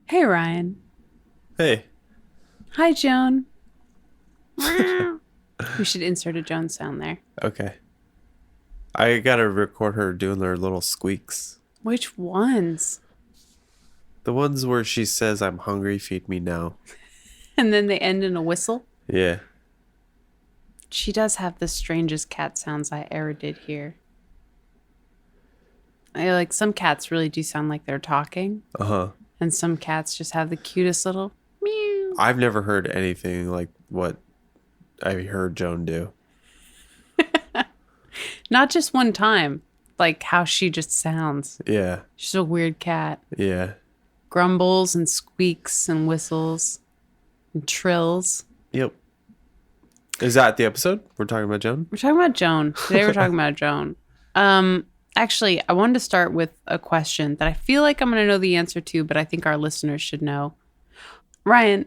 Hey, Ryan. Hey. Hi, Joan. We should insert a Joan sound there. Okay. I gotta record her doing her little squeaks. Which ones? The ones where she says, "I'm hungry, feed me now." And then they end in a whistle. Yeah. She does have the strangest cat sounds I ever did hear. Some cats really do sound like they're talking. Uh-huh. And some cats just have the cutest little meow. I've never heard anything like what I heard Joan do. Not just one time. Like how she just sounds. Yeah. She's a weird cat. Yeah. Grumbles and squeaks and whistles and trills. Yep. Is that the episode? We're talking about Joan? We're talking about Joan. Today we're talking about Joan. Actually, I wanted to start with a question that I feel like I'm going to know the answer to, but I think our listeners should know. Ryan,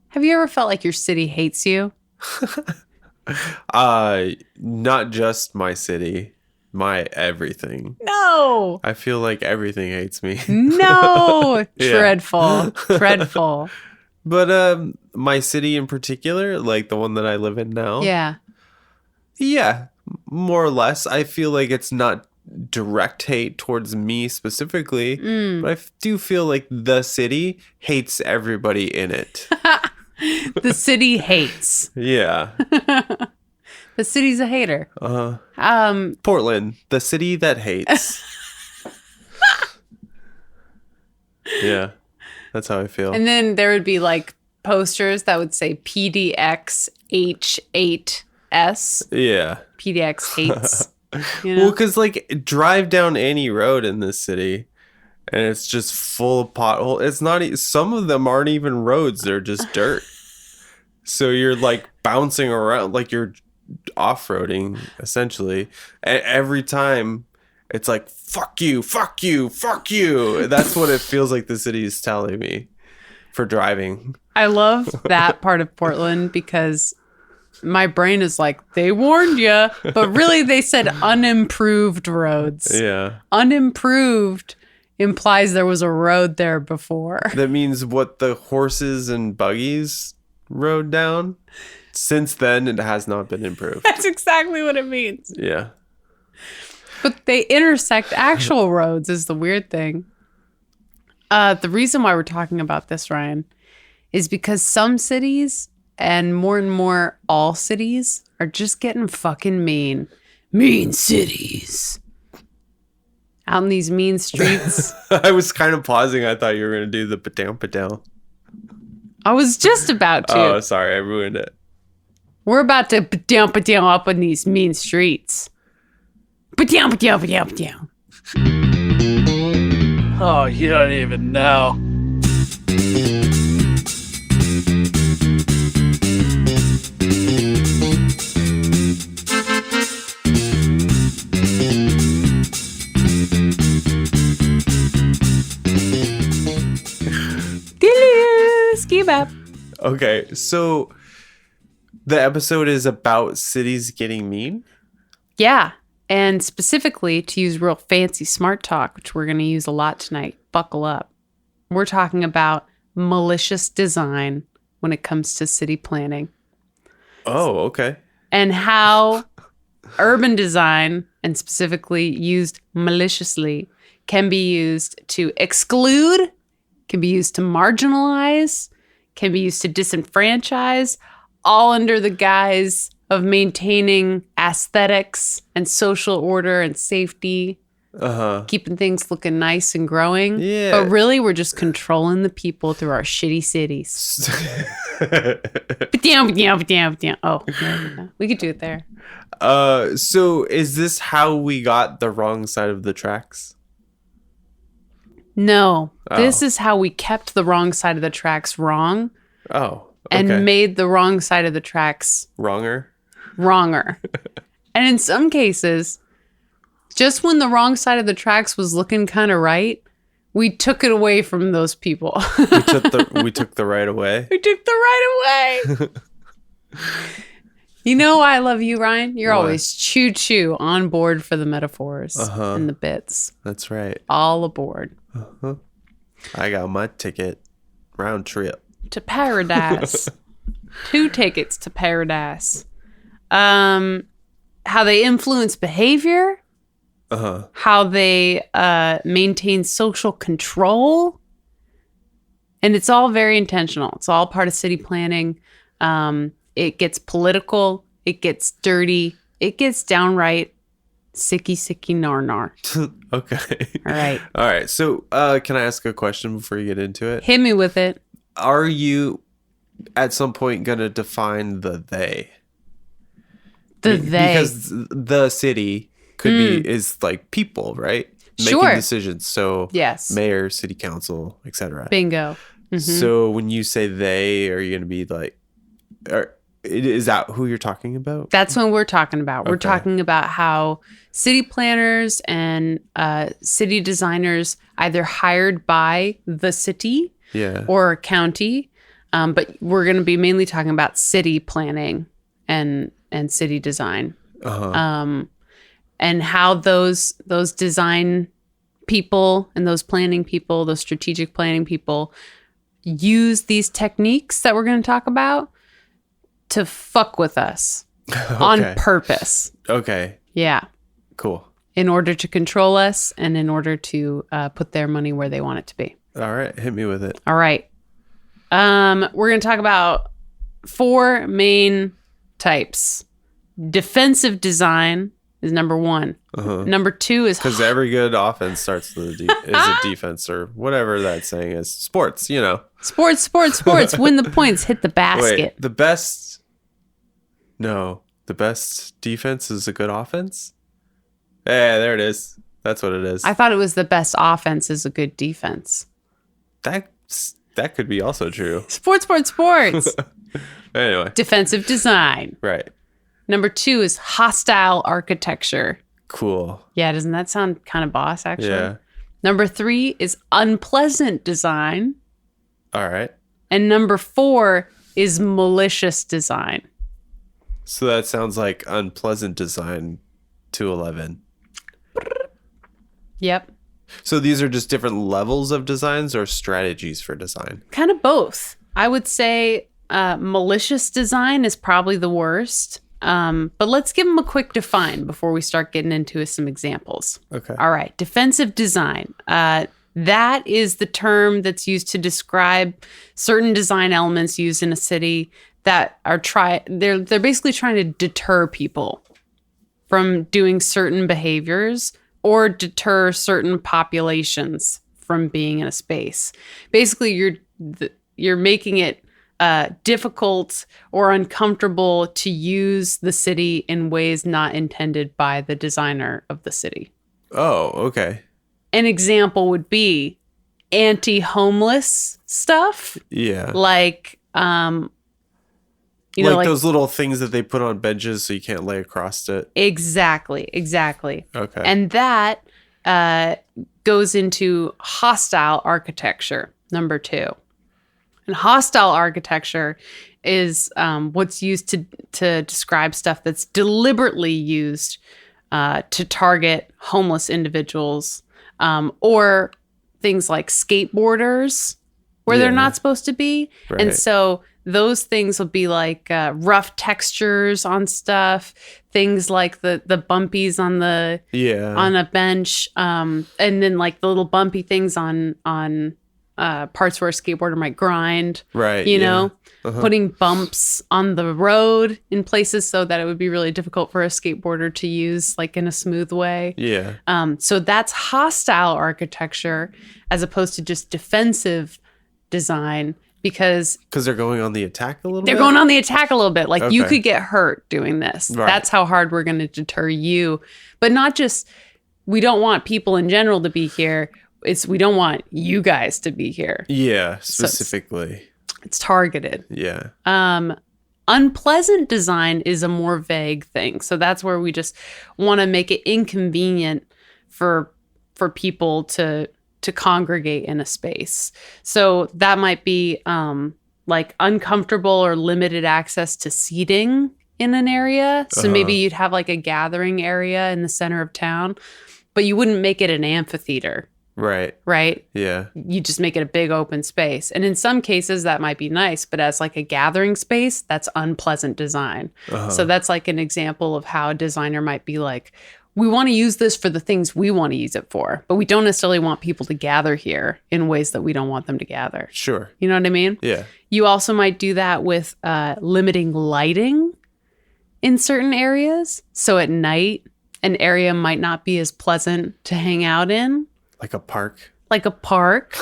have you ever felt like your city hates you? Not just my city, my everything. No. I feel like everything hates me. No. Yeah. Dreadful. Dreadful. But my city in particular, like the one that I live in now. Yeah. Yeah, more or less. I feel like it's not direct hate towards me specifically, but I do feel like the city hates everybody in it. The city hates. Yeah. The city's a hater. Portland, the city that hates. Yeah, that's how I feel. And then there would be like posters that would say PDX H8S. Yeah. PDX hates. You know? Well, because like drive down any road in this city and it's just full of potholes. It's not, some of them aren't even roads, they're just dirt. So you're like bouncing around, like you're off-roading essentially. And every time it's like, fuck you, fuck you, fuck you. That's what it feels like the city is telling me for driving. I love that part of Portland because my brain is like, they warned you, but really they said unimproved roads. Yeah. Unimproved implies there was a road there before. That means what the horses and buggies rode down. Since then, it has not been improved. That's exactly what it means. Yeah. But they intersect actual roads is the weird thing. The reason why we're talking about this, Ryan, is because some cities and more all cities are just getting fucking mean. Mean cities. Out in these mean streets. I was kind of pausing. I thought you were going to do the padown. I was just about to. Oh, sorry. I ruined it. We're about to padown up on these mean streets. Padown. Oh, you don't even know. Ski bap. Okay. So the episode is about cities getting mean. Yeah. And specifically, to use real fancy smart talk, which we're going to use a lot tonight, buckle up. We're talking about malicious design when it comes to city planning. Oh, okay. And how urban design, and specifically used maliciously, can be used to exclude, can be used to marginalize, can be used to disenfranchise, all under the guise of maintaining aesthetics and social order and safety, keeping things looking nice and growing. Yeah. But really, we're just controlling the people through our shitty cities. Oh, we could do it there. So is this how we got the wrong side of the tracks? No, this is how we kept the wrong side of the tracks wrong. Oh, okay. And made the wrong side of the tracks Wronger. And in some cases, just when the wrong side of the tracks was looking kind of right, we took it away from those people. We took the right away. We took the right away. You know why I love you, Ryan? You're Why? always choo-choo on board for the metaphors and the bits. That's right. All aboard. I got my ticket. Round trip. To paradise. 2 tickets to paradise. How they influence behavior. Uh-huh. How they maintain social control. And it's all very intentional. It's all part of city planning. It gets political. It gets dirty. It gets downright sicky, sicky, nar. Okay. All right. All right. So can I ask a question before you get into it? Hit me with it. Are you at some point going to define the they? The they. Because the city could be, is like people, right? Sure. Making decisions. So Yes. mayor, city council, etc. Bingo. So when you say they, are you going to be like, is that who you're talking about? That's what we're talking about. We're Okay. talking about how city planners and city designers either hired by the city Yeah. or county, but we're going to be mainly talking about city planning and city design, and how those design people and those planning people, those strategic planning people, use these techniques that we're going to talk about to fuck with us on purpose. Okay. Yeah. Cool. In order to control us and in order to put their money where they want it to be. All right. Hit me with it. All right. We're going to talk about 4 main types. Defensive design is number 1. Number 2 is Because every good offense starts with is a defense or whatever that saying is. Sports, you know. sports. Win the points, hit the basket. Wait, the best defense is a good offense? Yeah, there it is. That's what it is. I thought it was the best offense is a good defense. That could be also true. Sports. Anyway. Defensive design. Right. Number 2 is hostile architecture. Cool. Yeah, doesn't that sound kind of boss, actually? Yeah. Number 3 is unpleasant design. All right. And number 4 is malicious design. So that sounds like unpleasant design 211. Yep. So these are just different levels of designs or strategies for design? Kind of both. I would say malicious design is probably the worst. But let's give them a quick define before we start getting into some examples. Okay. All right. Defensive design. That is the term that's used to describe certain design elements used in a city that are they're basically trying to deter people from doing certain behaviors or deter certain populations from being in a space. Basically, you're making it difficult or uncomfortable to use the city in ways not intended by the designer of the city. Oh, okay. An example would be anti-homeless stuff, Yeah. like like those little things that they put on benches so you can't lay across it. Exactly. Okay. And that goes into hostile architecture, number 2. And hostile architecture is what's used to describe stuff that's deliberately used to target homeless individuals, or things like skateboarders where they're not supposed to be. Right. And so those things will be like rough textures on stuff, things like the bumpies on on a bench, and then like the little bumpy things on parts where a skateboarder might grind, right? You know, putting bumps on the road in places so that it would be really difficult for a skateboarder to use, like in a smooth way. Yeah. So that's hostile architecture as opposed to just defensive design, because they're going on the attack a little bit? They're going on the attack a little bit. Like you Okay. could get hurt doing this. Right. That's how hard we're going to deter you. But not just, we don't want people in general to be here. We don't want you guys to be here. Yeah, specifically. It's targeted. Yeah. Unpleasant design is a more vague thing. So that's where we just want to make it inconvenient for people to congregate in a space. So that might be like uncomfortable or limited access to seating in an area. So maybe you'd have like a gathering area in the center of town, but you wouldn't make it an amphitheater. Right. right? Yeah. You just make it a big open space. And in some cases, that might be nice, but as like a gathering space, that's unpleasant design. So that's like an example of how a designer might be like, we want to use this for the things we want to use it for, but we don't necessarily want people to gather here in ways that we don't want them to gather. Sure. You know what I mean? Yeah. You also might do that with limiting lighting in certain areas. So at night, an area might not be as pleasant to hang out in. Like a park. Like a park,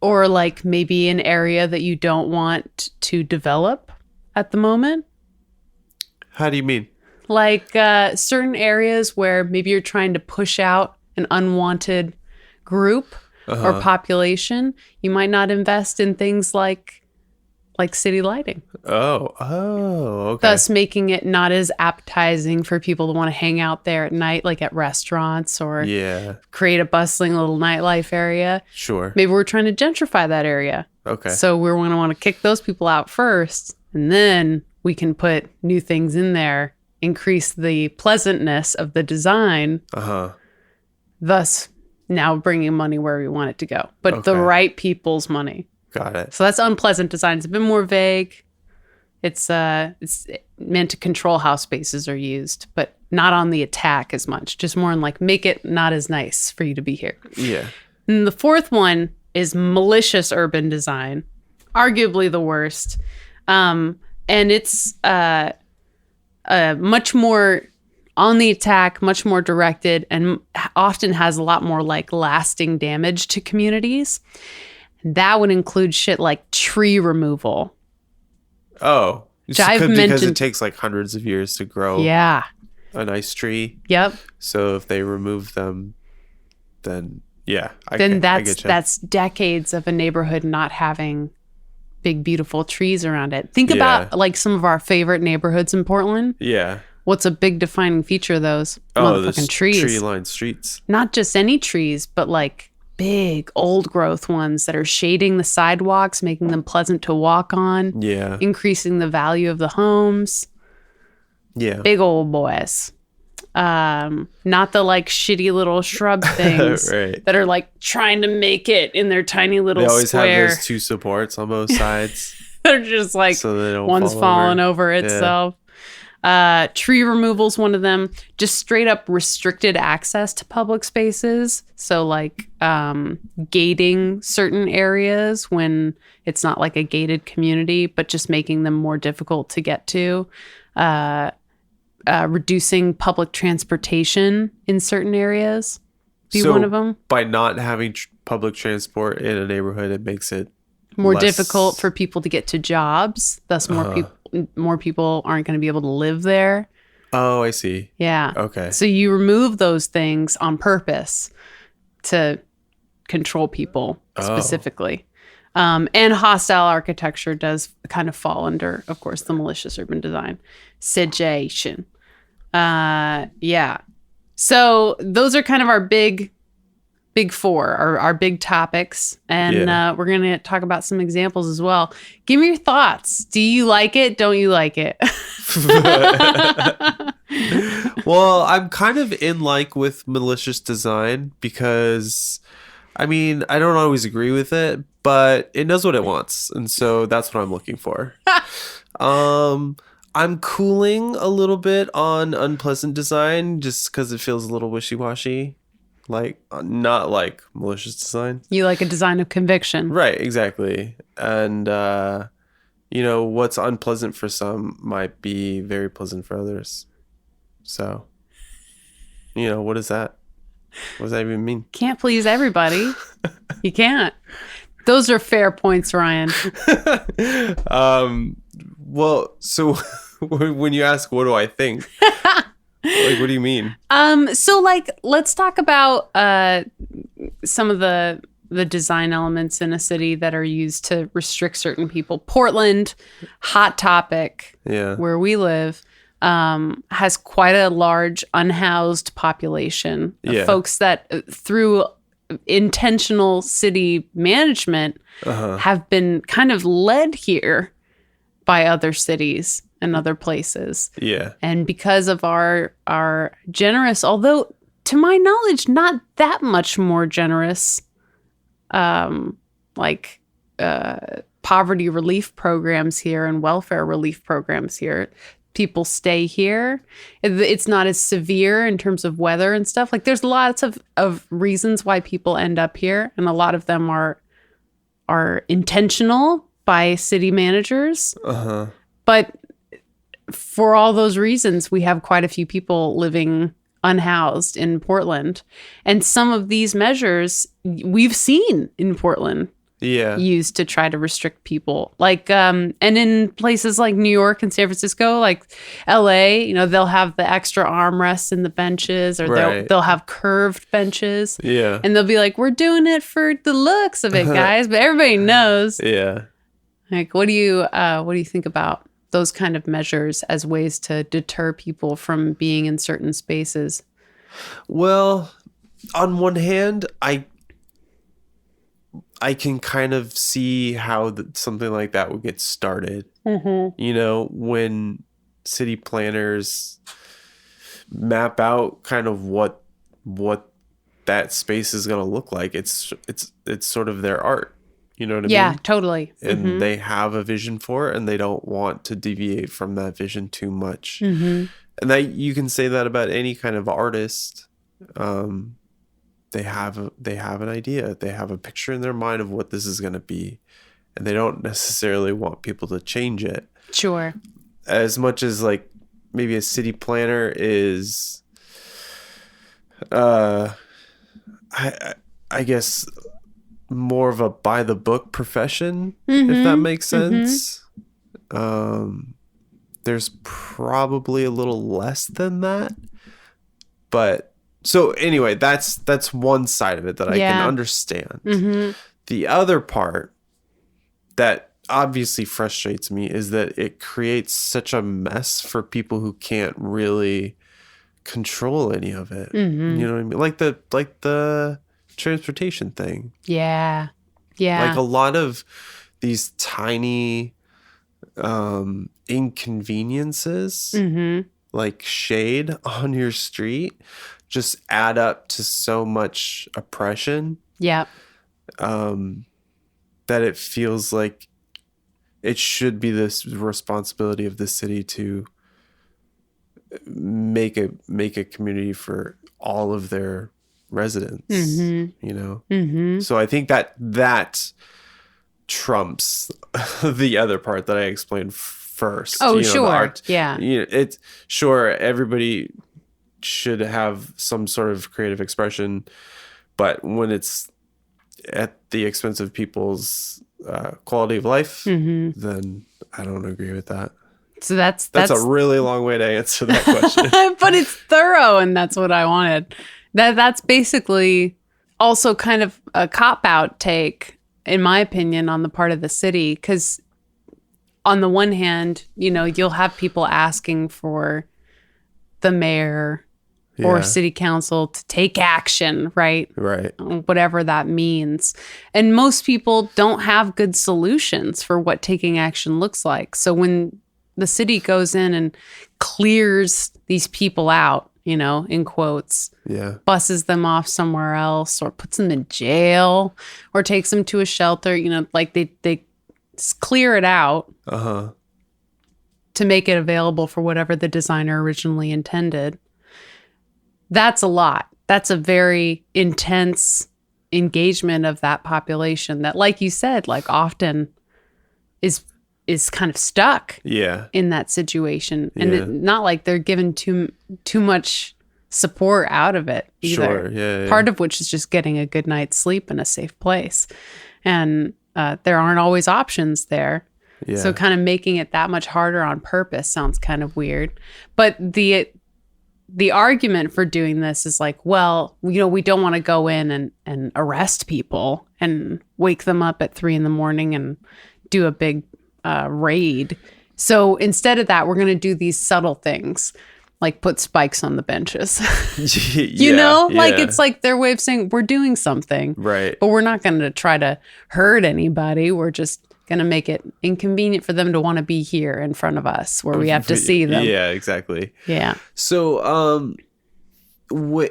or like maybe an area that you don't want to develop at the moment. How do you mean? Like certain areas where maybe you're trying to push out an unwanted group or population, you might not invest in things like city lighting. Oh, okay. Thus making it not as appetizing for people to want to hang out there at night, like at restaurants, or create a bustling little nightlife area. Sure. Maybe we're trying to gentrify that area. Okay. So we're going to want to kick those people out first, and then we can put new things in there, increase the pleasantness of the design, thus now bringing money where we want it to go. But the right people's money. Got it. So that's unpleasant design. It's a bit more vague. It's meant to control how spaces are used, but not on the attack as much. Just more in like, make it not as nice for you to be here. Yeah. And the fourth one is malicious urban design, arguably the worst. And it's much more on the attack, much more directed, and often has a lot more like lasting damage to communities. That would include shit like tree removal. Oh, I've because mentioned, it takes like hundreds of years to grow a nice tree. Yep. So if they remove them, then that's decades of a neighborhood not having big, beautiful trees around it. Think about like some of our favorite neighborhoods in Portland. Yeah. What's a big defining feature of those? Motherfucking trees. Tree-lined streets. Not just any trees, but like big old growth ones that are shading the sidewalks, making them pleasant to walk on. Yeah. Increasing the value of the homes. Yeah. Big old boys. Not the like shitty little shrub things that are like trying to make it in their tiny little square. They always square. have those two supports on both sides. They're just like so they don't one's falling over itself. Tree removal's one of them. Just straight up restricted access to public spaces. So like gating certain areas when it's not like a gated community, but just making them more difficult to get to. Reducing public transportation in certain areas be one of them. By not having public transport in a neighborhood, it makes it more difficult for people to get to jobs. Thus, more people aren't going to be able to live there. Oh, I see. Yeah. Okay. So you remove those things on purpose to control people specifically. And hostile architecture does kind of fall under, of course, the malicious urban design situation. Yeah. So those are kind of our big four, our big topics. And we're going to talk about some examples as well. Give me your thoughts. Do you like it? Don't you like it? Well, I'm kind of in like with malicious design because, I mean, I don't always agree with it, but it knows what it wants. And so that's what I'm looking for. I'm cooling a little bit on unpleasant design just because it feels a little wishy-washy. Like, not like malicious design. You like a design of conviction. Right, exactly. And, what's unpleasant for some might be very pleasant for others. So, what is that? What does that even mean? Can't please everybody. You can't. Those are fair points, Ryan. Well, so when you ask, what do I think? Like, what do you mean? So like, let's talk about some of the design elements in a city that are used to restrict certain people. Portland, hot topic, where we live, has quite a large unhoused population of folks that through intentional city management have been kind of led here by other cities and other places. Yeah. And because of our generous, although to my knowledge, not that much more generous, like poverty relief programs here and welfare relief programs here. People stay here. It's not as severe in terms of weather and stuff. Like there's lots of reasons why people end up here, and a lot of them are intentional by city managers. But for all those reasons, we have quite a few people living unhoused in Portland. And some of these measures we've seen in Portland used to try to restrict people. Like, and in places like New York and San Francisco, like LA, you know, they'll have the extra armrests in the benches, or they'll have curved benches. Yeah. And they'll be like, we're doing it for the looks of it, guys. But everybody knows. Yeah. Like, what do you think about those kind of measures as ways to deter people from being in certain spaces? Well, on one hand, I can kind of see how something like that would get started. You know, when city planners map out kind of what that space is going to look like. It's sort of their art. You know what I mean? Yeah, totally. And they have a vision for it, and they don't want to deviate from that vision too much. And that you can say that about any kind of artist. They have an idea. They have a picture in their mind of what this is going to be, and they don't necessarily want people to change it. Sure. As much as like maybe a city planner is, I guess, more of a by the book profession, if that makes sense. There's probably a little less than that, but so anyway, that's one side of it that I can understand. The other part that obviously frustrates me is that it creates such a mess for people who can't really control any of it. You know what I mean? Like the transportation thing. Yeah. Like a lot of these tiny inconveniences, like shade on your street, just add up to so much oppression. Yeah. That it feels like it should be this responsibility of the city to make a community for all of their residents, you know? So I think that trumps the other part that I explained first. Oh, you know, sure. the art, Yeah. You know, it's sure everybody should have some sort of creative expression, but when it's at the expense of people's quality of life, then I don't agree with that. So that's a really long way to answer that question. But it's thorough, and that's what I wanted. That's basically also kind of a cop-out take, in my opinion, on the part of the city. Because on the one hand, you know, you'll have people asking for the mayor or city council to take action, right? Right. Whatever that means. And most people don't have good solutions for what taking action looks like. So when the city goes in and clears these people out, you know, in quotes, buses them off somewhere else, or puts them in jail, or takes them to a shelter, you know, like they clear it out to make it available for whatever the designer originally intended. That's a lot. That's a very intense engagement of that population that, like you said, like often is kind of stuck in that situation. And not like they're given too much support out of it either. Sure. Part of which is just getting a good night's sleep in a safe place. And there aren't always options there. Yeah. So kind of making it that much harder on purpose sounds kind of weird. But the argument for doing this is like, well, you know, we don't want to go in and arrest people and wake them up at 3 a.m. and do a big raid. So instead of that, we're going to do these subtle things, like put spikes on the benches. You know, like it's like their way of saying we're doing something, right? But we're not going to try to hurt anybody. We're just going to make it inconvenient for them to want to be here in front of us, where we have to see them. Yeah, exactly. Yeah. So,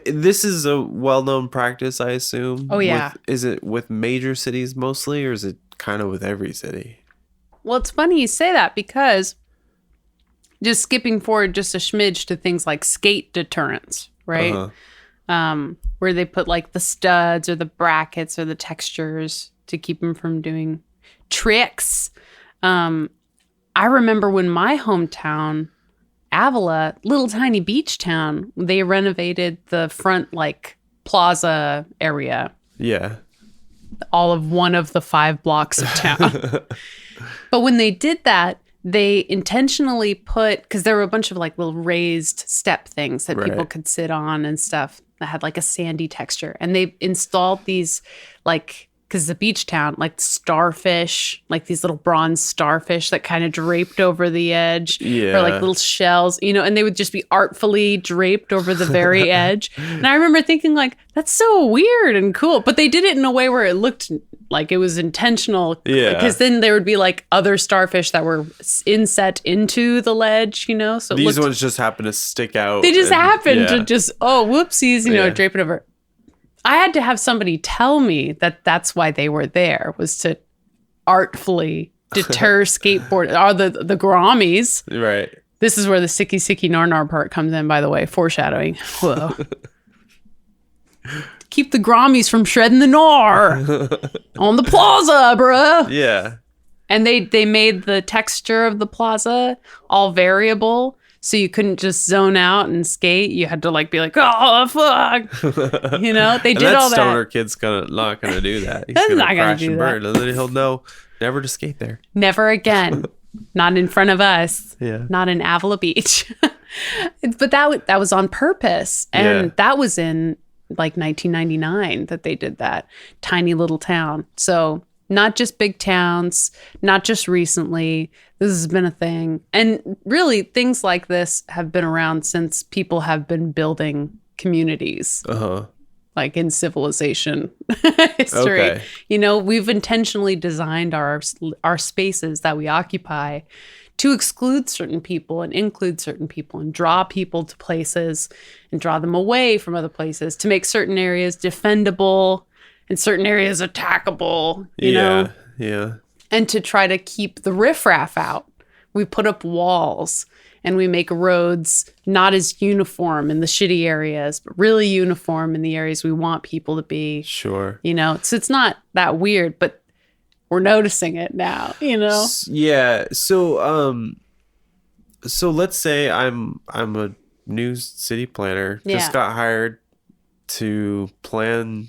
this is a well-known practice, I assume. Oh, yeah. Is it with major cities mostly, or is it kind of with every city? Well, it's funny you say that because just skipping forward just a smidge to things like skate deterrents, right? Where they put like the studs or the brackets or the textures to keep them from doing tricks. I remember when my hometown, Avila, little tiny beach town, they renovated the front like plaza area. Yeah. All of one of the 5 blocks of town. But when they did that, they intentionally put, because there were a bunch of like little raised step things that people could sit on and stuff that had like a sandy texture. And they installed these like, because the beach town, like starfish, like these little bronze starfish that kind of draped over the edge. Yeah. Or like little shells, and they would just be artfully draped over the very edge. And I remember thinking like, that's so weird and cool. But they did it in a way where it looked like it was intentional. Yeah. Because then there would be like other starfish that were inset into the ledge, So These ones just happen to stick out. They just happened to just, whoopsies, drape it over. I had to have somebody tell me that that's why they were there, was to artfully deter skateboard or the Grammies. Right. This is where the sicky sicky nar part comes in, by the way, foreshadowing. Whoa. Keep the Grammies from shredding the gnar on the plaza, bruh. Yeah. And they made the texture of the plaza all variable. So you couldn't just zone out and skate. You had to like be like, oh fuck, They did all that. Stoner kid's not gonna do that. He's That's gonna not gonna crash do and that. burn, and then he'll know never to skate there. Never again. Not in front of us. Yeah. Not in Avila Beach. But that was on purpose, and that was in like 1999 that they did that. Tiny little town. So not just big towns, not just recently. This has been a thing. And really, things like this have been around since people have been building communities. Like in civilization history. Okay. We've intentionally designed our spaces that we occupy to exclude certain people and include certain people and draw people to places and draw them away from other places to make certain areas defendable and certain areas attackable, you know? Yeah. And to try to keep the riffraff out. We put up walls and we make roads not as uniform in the shitty areas, but really uniform in the areas we want people to be. Sure. So it's not that weird, but we're noticing it now, Yeah. So let's say I'm a new city planner. Just got hired to plan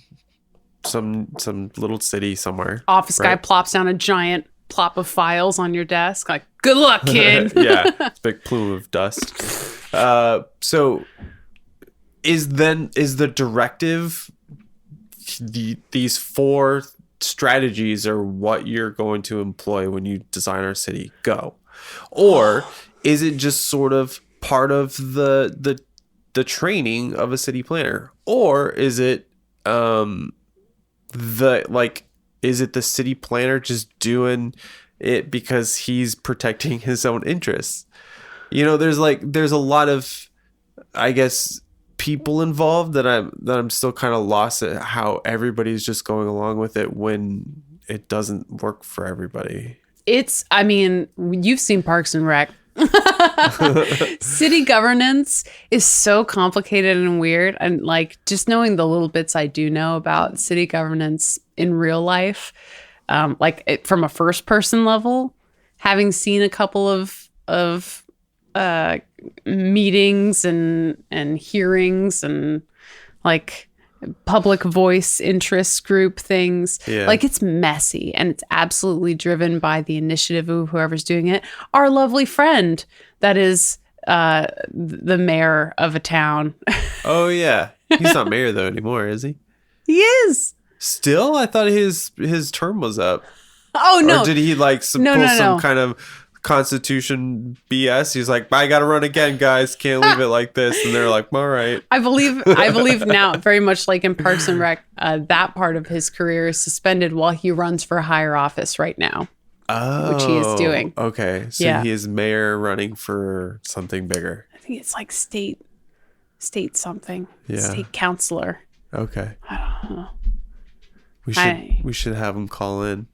some little city somewhere. Office guy plops down a giant plop of files on your desk. Like, good luck, kid. Yeah. It's a big plume of dust. So is the directive these 4 strategies are what you're going to employ when you design our city? Go. Or is it just sort of part of the training of a city planner? Or is it is it the city planner just doing it because he's protecting his own interests? There's a lot of, I guess, people involved that I'm still kind of lost at how everybody's just going along with it when it doesn't work for everybody. You've seen Parks and Rec. City governance is so complicated and weird, and like just knowing the little bits I do know about city governance in real life, from a first person level, having seen a couple of meetings and hearings and like public voice interest group things. Like it's messy and it's absolutely driven by the initiative of whoever's doing it. Our lovely friend that is the mayor of a town. Oh yeah. He's not mayor though anymore, is he? He is. Still? I thought his term was up. Oh no. Or did he like pull some kind of Constitution BS? He's like, I gotta run again, guys. Can't leave it like this. And they're like, all right. I believe now, very much like in Parks and Rec, that part of his career is suspended while he runs for a higher office right now. Oh, which he is doing. Okay, so he is mayor running for something bigger. I think it's like state state something. Yeah. State councilor. Okay. I don't know. We should have them call in.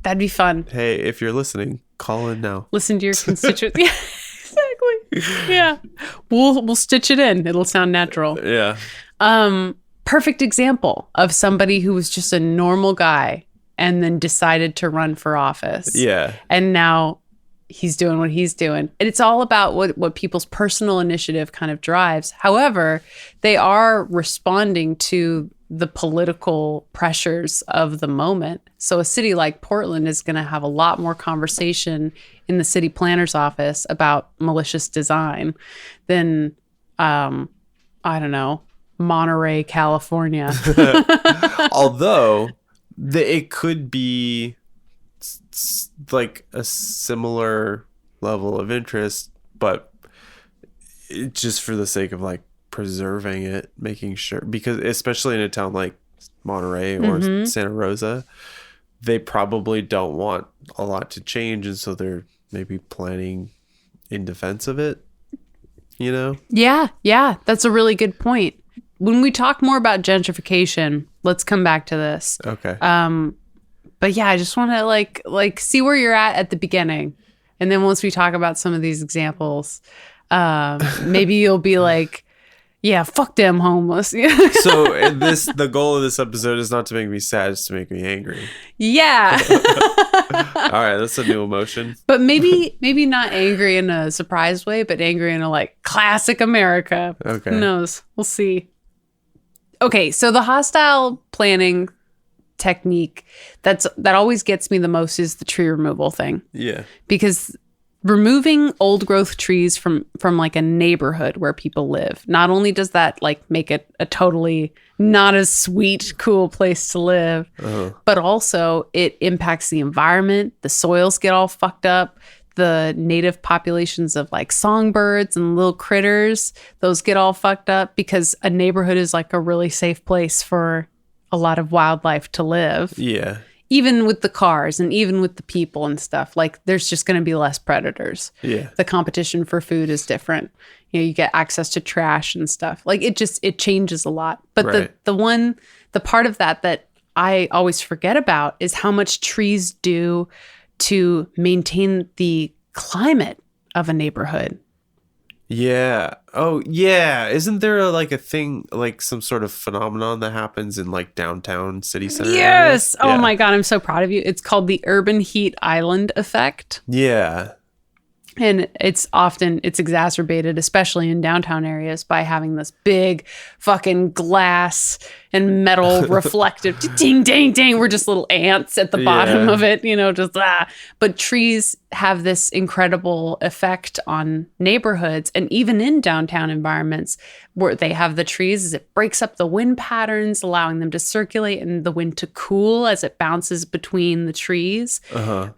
That'd be fun. Hey, if you're listening, call in now. Listen to your constituents. Yeah, exactly. Yeah. We'll stitch it in. It'll sound natural. Yeah. Perfect example of somebody who was just a normal guy and then decided to run for office. Yeah. And now he's doing what he's doing. And it's all about what people's personal initiative kind of drives. However, they are responding to the political pressures of the moment. So a city like Portland is going to have a lot more conversation in the city planner's office about malicious design than, I don't know, Monterey, California. Although it could be like a similar level of interest, but just for the sake of like preserving it, making sure, because especially in a town like Monterey or Santa Rosa, they probably don't want a lot to change, and so they're maybe planning in defense of it, you know? Yeah, that's a really good point. When we talk more about gentrification, let's come back to this. Okay. But yeah, I just want to like see where you're at the beginning, and then once we talk about some of these examples, maybe you'll be like, yeah, fuck them homeless. So the goal of this episode is not to make me sad, it's to make me angry. Yeah. All right, that's a new emotion. But maybe not angry in a surprised way, but angry in a like classic America. Okay. Who knows? We'll see. Okay, so the hostile planning technique that always gets me the most is the tree removal thing. Yeah. Because removing old growth trees from like a neighborhood where people live, not only does that like make it a totally not as sweet, cool place to live, but also it impacts the environment. The soils get all fucked up. The native populations of like songbirds and little critters, those get all fucked up because a neighborhood is like a really safe place for a lot of wildlife to live. Yeah. Even with the cars and even with the people and stuff, like there's just going to be less predators. Yeah. The competition for food is different. You know, you get access to trash and stuff. Like it changes a lot. But right. the part of that I always forget about is how much trees do to maintain the climate of a neighborhood. Yeah. Oh, yeah. Isn't there like a thing, like some sort of phenomenon that happens in like downtown city center? Yes. areas? Oh Yeah. my God. I'm so proud of you. It's called the urban heat island effect. Yeah. And it's exacerbated, especially in downtown areas, by having this big fucking glass and metal reflective ding, ding, ding. We're just little ants at the bottom Yeah. of it, just But trees have this incredible effect on neighborhoods and even in downtown environments where they have the trees, as it breaks up the wind patterns, allowing them to circulate and the wind to cool as it bounces between the trees,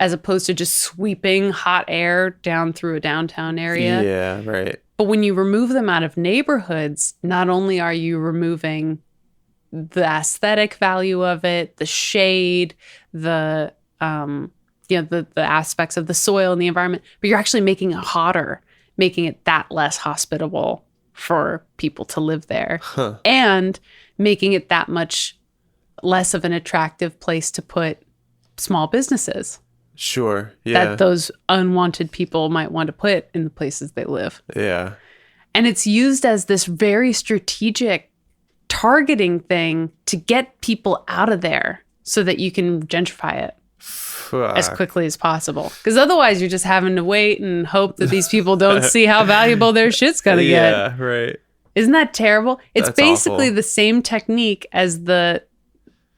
as opposed to just sweeping hot air down through a downtown area. Yeah, right. But when you remove them out of neighborhoods, not only are you removing the aesthetic value of it, the shade, the aspects of the soil and the environment, but you're actually making it hotter, making it that less hospitable for people to live there, and making it that much less of an attractive place to put small businesses. Sure. Yeah. That those unwanted people might want to put in the places they live. Yeah. And it's used as this very strategic targeting thing to get people out of there so that you can gentrify it as quickly as possible. Because otherwise you're just having to wait and hope that these people don't see how valuable their shit's going to get. Yeah, right. Isn't that terrible? It's That's basically awful. the same technique as the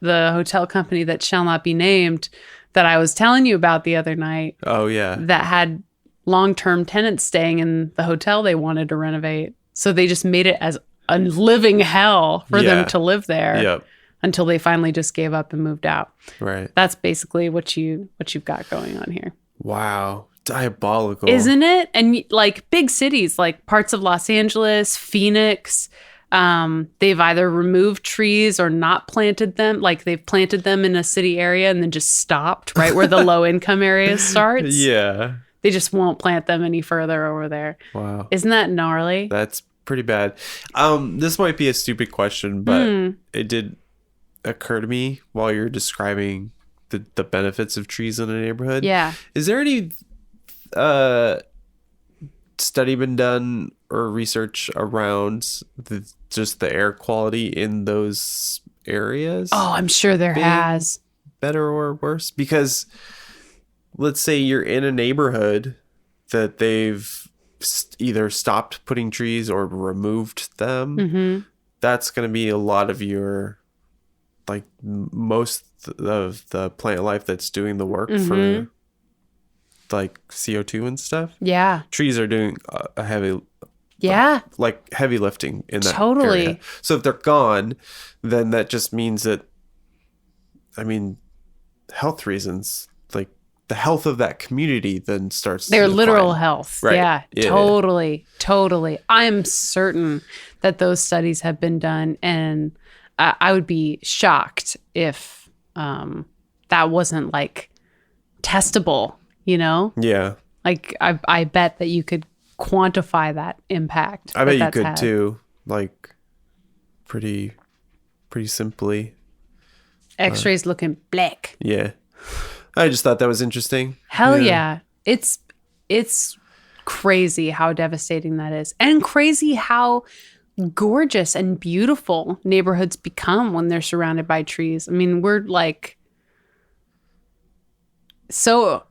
hotel company that shall not be named that I was telling you about the other night Oh, yeah. that had long-term tenants staying in the hotel they wanted to renovate. So they just made it as a living hell for Yeah. them to live there Yep. until they finally just gave up and moved out. Right. That's basically what you've got going on here. Wow. Diabolical. Isn't it? And like big cities, like parts of Los Angeles, Phoenix, they've either removed trees or not planted them. Like they've planted them in a city area and then just stopped right where the low income area starts. Yeah. They just won't plant them any further over there. Wow. Isn't that gnarly? That's pretty bad. This might be a stupid question, but it did occur to me while you're describing the benefits of trees in a neighborhood. Yeah. Is there any study been done or research around just the air quality in those areas? Oh, I'm sure there has. Better or worse? Because let's say you're in a neighborhood that they've either stopped putting trees or removed them. Mm-hmm. That's going to be a lot of your, like, most of the plant life that's doing the work for, like, CO2 and stuff. Yeah. Trees are doing a heavy, heavy lifting in that area. So if they're gone, then that just means that, I mean, health reasons, like the health of that community then starts their to literal decline. health. Right. Yeah, totally. I am certain that those studies have been done, and I would be shocked if that wasn't like testable, you know? Yeah. Like I bet that you could quantify that impact. I bet you that's could had. too. Like pretty simply. X-rays looking black. Yeah. I just thought that was interesting. Hell yeah. It's crazy how devastating that is. And crazy how gorgeous and beautiful neighborhoods become when they're surrounded by trees. I mean, we're like so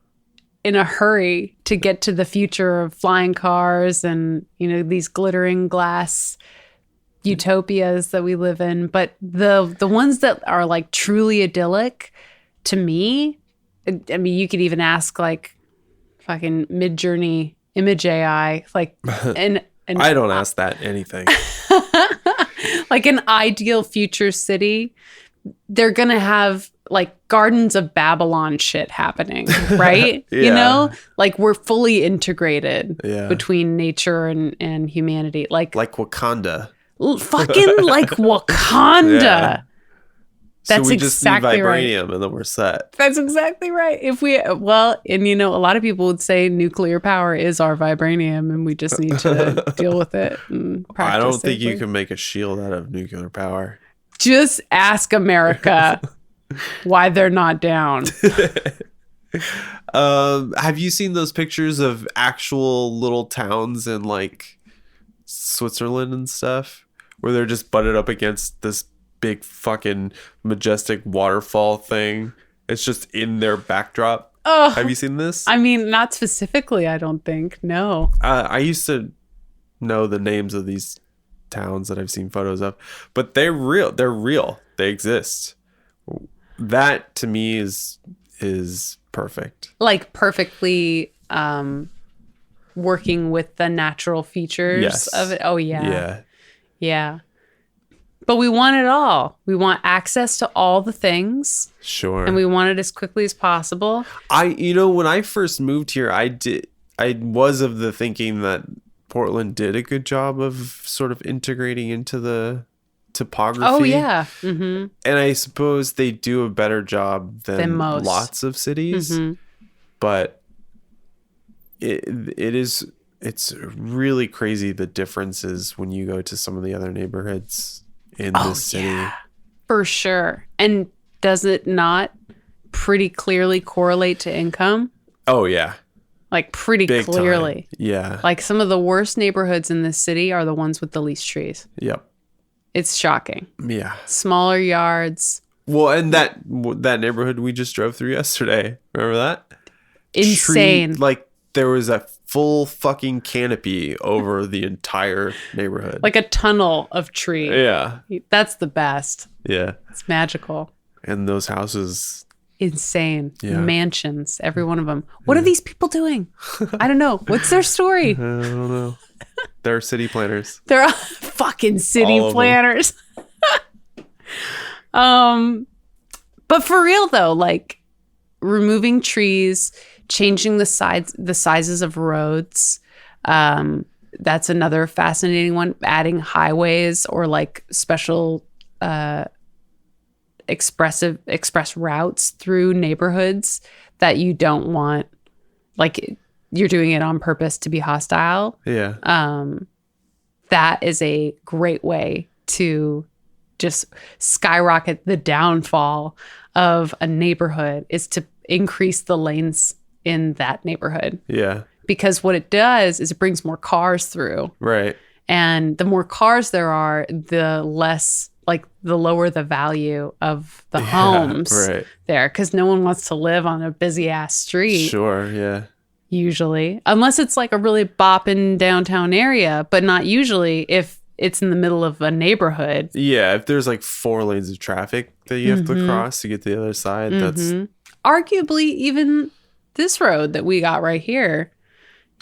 in a hurry to get to the future of flying cars and, you know, these glittering glass utopias that we live in. But the ones that are like truly idyllic, to me, I mean, you could even ask like fucking Mid-Journey Image AI, like, and I don't ask that anything. like an ideal future city, they're gonna have like Gardens of Babylon shit happening, right? Yeah. You know, like we're fully integrated Yeah. between nature and humanity, like Wakanda. fucking like Wakanda. Yeah. That's so we just need exactly right. vibranium and then we're set. That's exactly right. If we, well, and you know, a lot of people would say nuclear power is our vibranium and we just need to deal with it and practice I don't think safely. you can make a shield out of nuclear power. Just ask America why they're not down. Have you seen those pictures of actual little towns in like Switzerland and stuff where they're just butted up against this big fucking majestic waterfall thing? It's just in their backdrop. Oh, Have you seen this? I mean, not specifically, I don't think. No. I used to know the names of these towns that I've seen photos of, but they're real. They're real. They exist. That to me is perfect. Like perfectly working with the natural features Yes. of it. Oh, yeah. Yeah. Yeah. But we want it all. We want access to all the things, Sure. and we want it as quickly as possible. When I first moved here, I was of the thinking that Portland did a good job of sort of integrating into the topography. Oh, yeah. Mm-hmm. And I suppose they do a better job than most. lots of cities. Mm-hmm. But it's really crazy the differences when you go to some of the other neighborhoods in this city. Yeah, for sure. And does it not pretty clearly correlate to income? Oh yeah. Like pretty Big clearly. time. Yeah. Like some of the worst neighborhoods in this city are the ones with the least trees. Yep. It's shocking. Yeah. Smaller yards. Well, and that neighborhood we just drove through yesterday. Remember that? Insane. Like there was a full fucking canopy over the entire neighborhood. Like a tunnel of tree. Yeah. That's the best. Yeah. It's magical. And those houses. Insane. Yeah. Mansions, every one of them. What are these people doing? I don't know. What's their story? I don't know. They're city planners. They're all fucking city All of them. planners. But for real though, like removing trees, changing the sizes of roads. That's another fascinating one. Adding highways or like special express routes through neighborhoods that you don't want. Like you're doing it on purpose to be hostile. Yeah. that is a great way to just skyrocket the downfall of a neighborhood, is to increase the lanes in that neighborhood. Yeah. Because what it does is it brings more cars through. Right. And the more cars there are, the less, like, the lower the value of the homes there. Because no one wants to live on a busy ass street. Sure, yeah. Usually. Unless it's like a really bopping downtown area, but not usually if it's in the middle of a neighborhood. Yeah, if there's like 4 lanes of traffic that you have to cross to get to the other side, that's... Arguably, even this road that we got right here,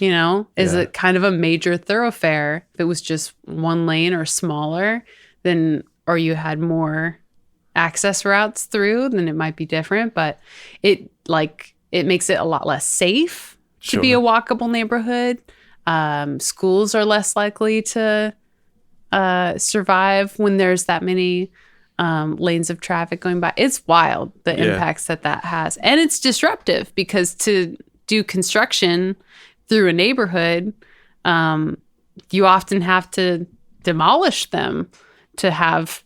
you know, is a kind of a major thoroughfare. If it was just 1 lane or smaller, then, or you had more access routes through, then it might be different. But it makes it a lot less safe to be a walkable neighborhood. Schools are less likely to survive when there's that many lanes of traffic going by. It's wild, the impacts that has. And it's disruptive because to do construction through a neighborhood, you often have to demolish them to have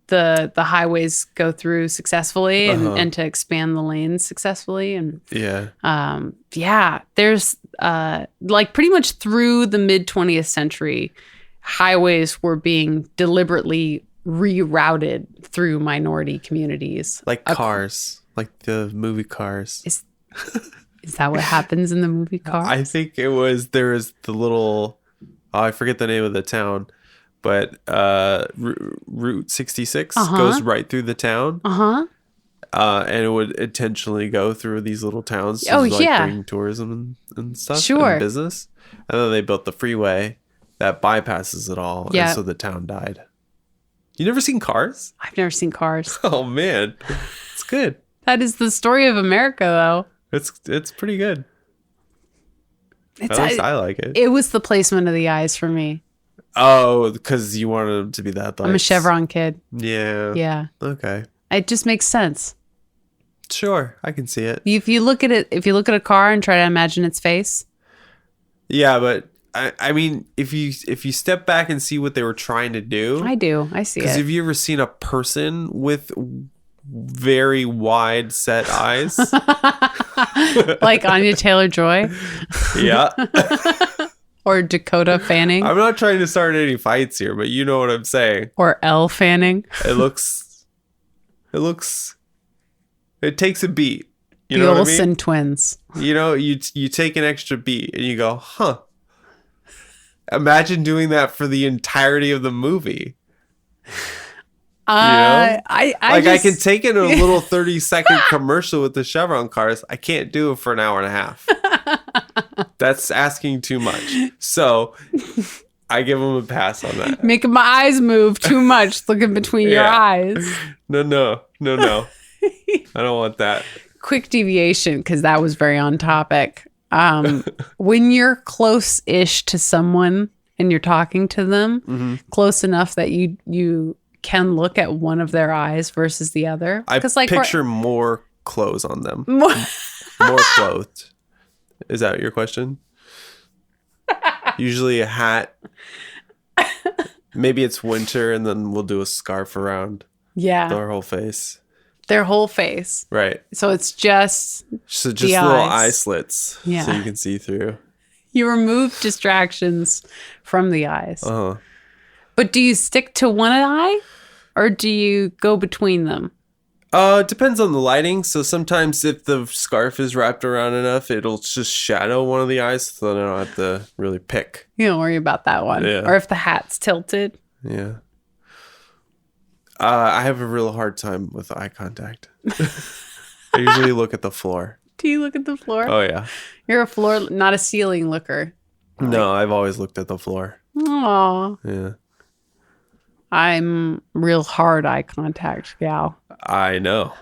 the highways go through successfully and to expand the lanes successfully. And there's like pretty much through the mid 20th century, highways were being deliberately rerouted through minority communities. Like Cars, like the movie Cars. Is that what happens in the movie Cars? I think there was the little, I forget the name of the town, but Route 66 goes right through the town. And it would intentionally go through these little towns to bring tourism and stuff and business. And then they built the freeway that bypasses it all. And so the town died. You never seen Cars? I've never seen Cars. Oh, man. It's good. That is the story of America, though. It's pretty good. At least I like it. It was the placement of the eyes for me. Oh, because you wanted them to be that light. I'm a Chevron kid. Yeah. Yeah. Okay. It just makes sense. Sure, I can see it. If you look at a car and try to imagine its face. Yeah, but I mean, if you step back and see what they were trying to do. I do. I see it. Because have you ever seen a person with very wide set eyes? Like Anya Taylor-Joy? Yeah. Or Dakota Fanning? I'm not trying to start any fights here, but you know what I'm saying. Or Elle Fanning? It takes a beat. You the know Olsen what I mean? twins. You know, you take an extra beat and you go, huh. Imagine doing that for the entirety of the movie. I can take in a little 30-second commercial with the Chevron cars. I can't do it for an hour and a half. That's asking too much. So I give them a pass on that. Making my eyes move too much, looking between your eyes. No. I don't want that. Quick deviation, because that was very on topic. When you're close-ish to someone and you're talking to them, close enough that you can look at one of their eyes versus the other. I picture more clothes on them. More clothed. Is that your question? Usually a hat. Maybe it's winter and then we'll do a scarf around their whole face. Their whole face. Right. So it's just little eye slits so you can see through. You remove distractions from the eyes. But do you stick to one eye or do you go between them? It depends on the lighting. So sometimes if the scarf is wrapped around enough, it'll just shadow one of the eyes, so then I don't have to really pick. You don't worry about that one. Yeah. Or if the hat's tilted. Yeah. I have a real hard time with eye contact. I usually look at the floor. Do you look at the floor? Oh, yeah. You're a floor, not a ceiling looker. No, I've always looked at the floor. Aw. Yeah. I'm real hard eye contact gal. I know.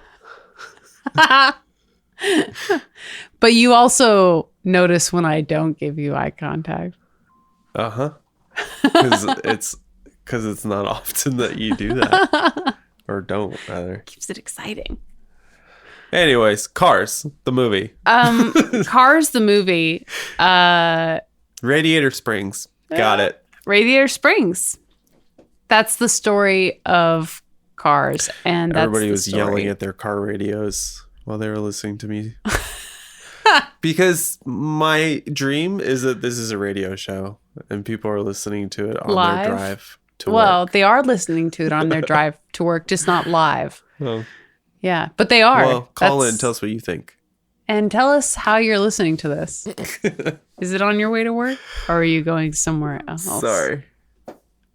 But you also notice when I don't give you eye contact. Uh-huh. Because it's not often that you do that. Or don't, rather. Keeps it exciting. Anyways, Cars, the movie. Cars, the movie. Radiator Springs. Got it. Radiator Springs. That's the story of cars, and that's Everybody the was story. yelling at their car radios while they were listening to me. Because my dream is that this is a radio show and people are listening to it on Live? their drive to Well, work. they are listening to it on their drive to work, just not live. Oh. Yeah, but they are. Well, call in, That's- tell us what you think. And tell us how you're listening to this. Is it on your way to work, or are you going somewhere else? Sorry.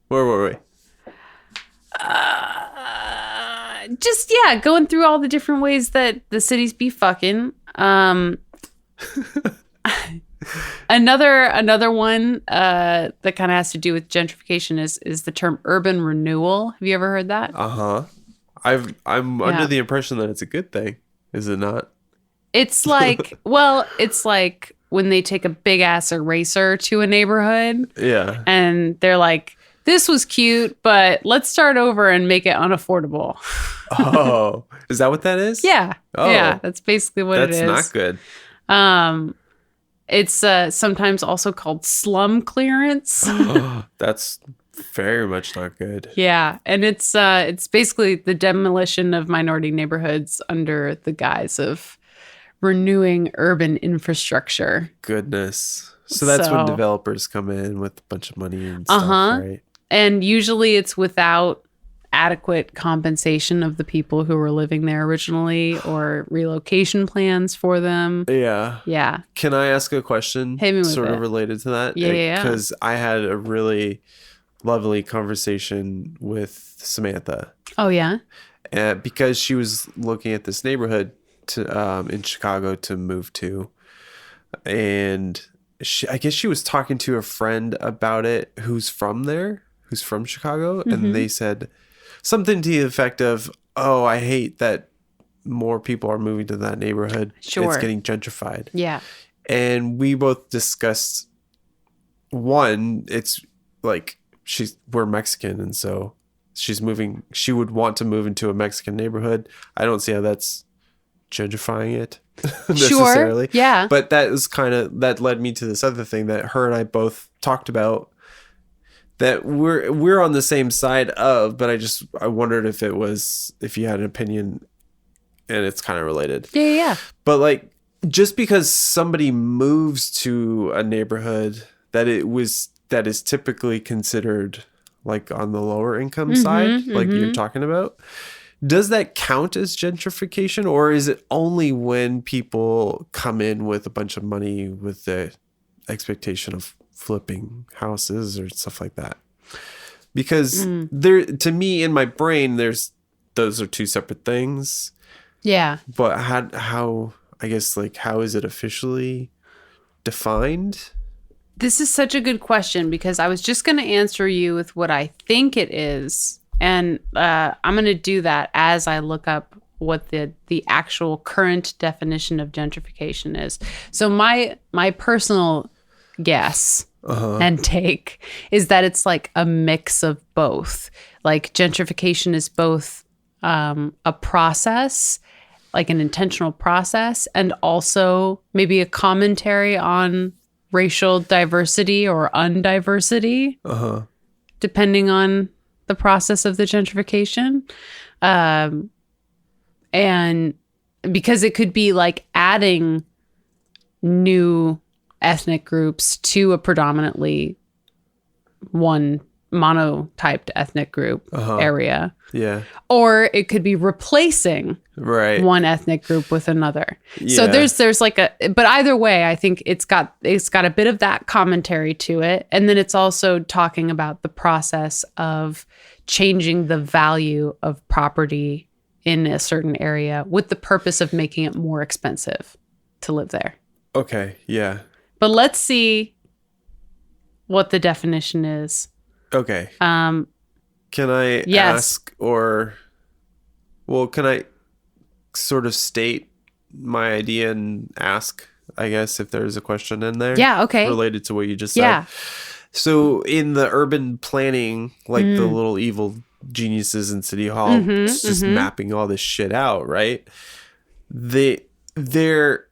Where were we? Just going through all the different ways that the cities be fucking. Another one that kind of has to do with gentrification is the term urban renewal. Have you ever heard that? Uh-huh. I'm under the impression that it's a good thing. Is it not? It's like, it's like when they take a big ass eraser to a neighborhood Yeah. and they're like, this was cute, but let's start over and make it unaffordable. Oh. Is that what that is? Yeah. Oh. Yeah, that's basically what it is. That's not good. It's sometimes also called slum clearance. That's very much not good. Yeah, and it's basically the demolition of minority neighborhoods under the guise of renewing urban infrastructure. Goodness. So that's when So- developers come in with a bunch of money and stuff, right? And usually it's without adequate compensation of the people who were living there originally or relocation plans for them. Yeah. Yeah. Can I ask a question? Hit me with sort it. of related to that? Yeah. Because I had a really lovely conversation with Samantha. Oh, yeah? Because she was looking at this neighborhood in Chicago to move to. And I guess she was talking to a friend about it who's from there, who's from Chicago. And they said something to the effect of, oh, I hate that more people are moving to that neighborhood. Sure. It's getting gentrified. Yeah. And we both discussed, one, it's like we're Mexican, and so she would want to move into a Mexican neighborhood. I don't see how that's gentrifying it necessarily. Sure. Yeah. But that led me to this other thing that her and I both talked about that we're on the same side of, but I wondered if you had an opinion, and it's kind of related. Yeah. But like, just because somebody moves to a neighborhood that is typically considered like on the lower income side, like you're talking about, does that count as gentrification, or is it only when people come in with a bunch of money with the expectation of flipping houses or stuff like that? Because to me, in my brain, those are two separate things. Yeah. But how I guess, like, how is it officially defined? This is such a good question because I was just going to answer you with what I think it is. And I'm going to do that as I look up what the actual current definition of gentrification is. So my personal guess and take is that it's like a mix of both. Like gentrification is both a process, like an intentional process, and also maybe a commentary on racial diversity or undiversity, depending on the process of the gentrification. And because it could be like adding new ethnic groups to a predominantly one monotyped ethnic group area. Yeah. Or it could be replacing one ethnic group with another. So there's like but either way, I think it's got a bit of that commentary to it. And then it's also talking about the process of changing the value of property in a certain area with the purpose of making it more expensive to live there. Okay. Yeah. But let's see what the definition is. Okay. Can I ask, can I sort of state my idea and ask, I guess, if there's a question in there? Yeah, okay. Related to what you just said. Yeah. So in the urban planning, like the little evil geniuses in City Hall just mapping all this shit out, right? They're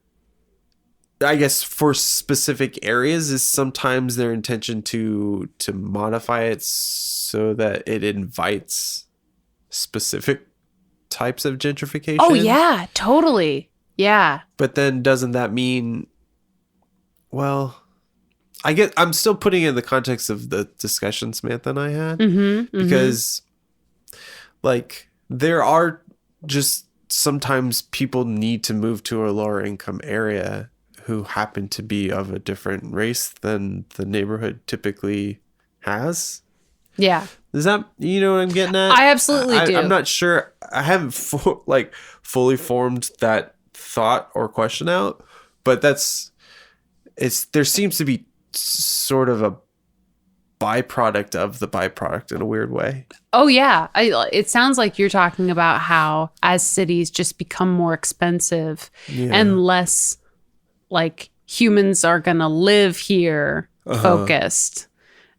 I guess for specific areas is sometimes their intention to modify it so that it invites specific types of gentrification. Oh yeah, totally. Yeah. But then doesn't that mean, well, I get, I'm still putting it in the context of the discussion Samantha and I had, because like there are just sometimes people need to move to a lower income area who happen to be of a different race than the neighborhood typically has. Yeah. Is that, you know what I'm getting at? I absolutely do. I'm not sure. I haven't fully formed that thought or question out, but there seems to be sort of a byproduct of the byproduct in a weird way. Oh yeah. It sounds like you're talking about how as cities just become more expensive and less like humans are going to live here focused,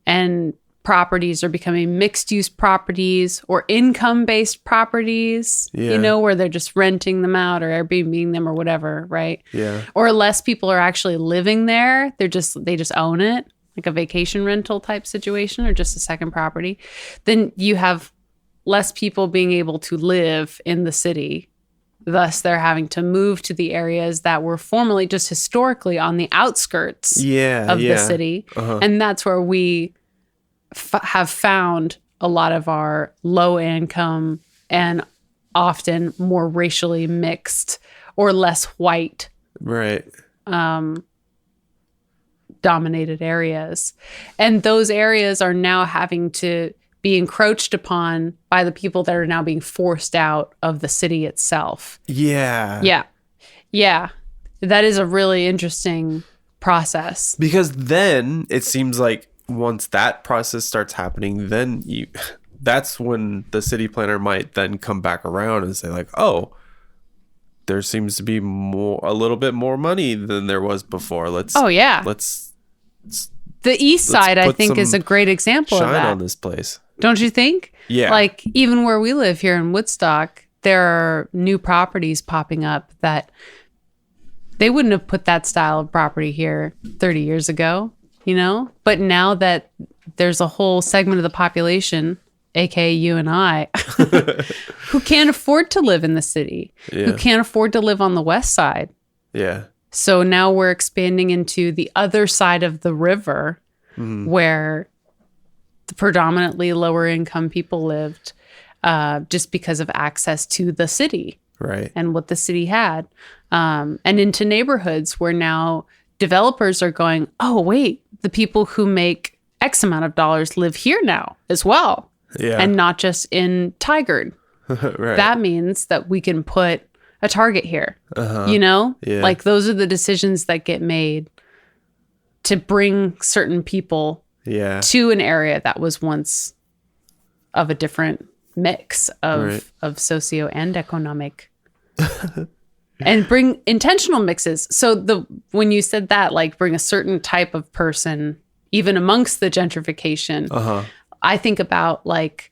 and properties are becoming mixed use properties or income based properties, you know, where they're just renting them out or Airbnb them or whatever. Right. Yeah. Or less people are actually living there. They just own it, like a vacation rental type situation or just a second property. Then you have less people being able to live in the city. Thus, they're having to move to the areas that were formerly just historically on the outskirts of the city. And that's where we have found a lot of our low income and often more racially mixed or less white dominated areas. And those areas are now having to be encroached upon by the people that are now being forced out of the city itself. Yeah. That is a really interesting process. Because then it seems like once that process starts happening, then that's when the city planner might then come back around and say like, oh, there seems to be a little bit more money than there was before. The East Side, I think, is a great example of that. Shine on this place. Don't you think? Yeah. Like even where we live here in Woodstock, there are new properties popping up that they wouldn't have put that style of property here 30 years ago, you know? But now that there's a whole segment of the population, aka you and I, who can't afford to live in the city, who can't afford to live on the West Side. Yeah. So now we're expanding into the other side of the river where the predominantly lower income people lived just because of access to the city and what the city had. And into neighborhoods where now developers are going, oh, wait, the people who make X amount of dollars live here now as well. Yeah. And not just in Tigard. That means that we can put a Target here, you know? Like those are the decisions that get made to bring certain people to an area that was once of a different mix of socio and economic and bring intentional mixes. So when you said that, like bring a certain type of person, even amongst the gentrification, I think about like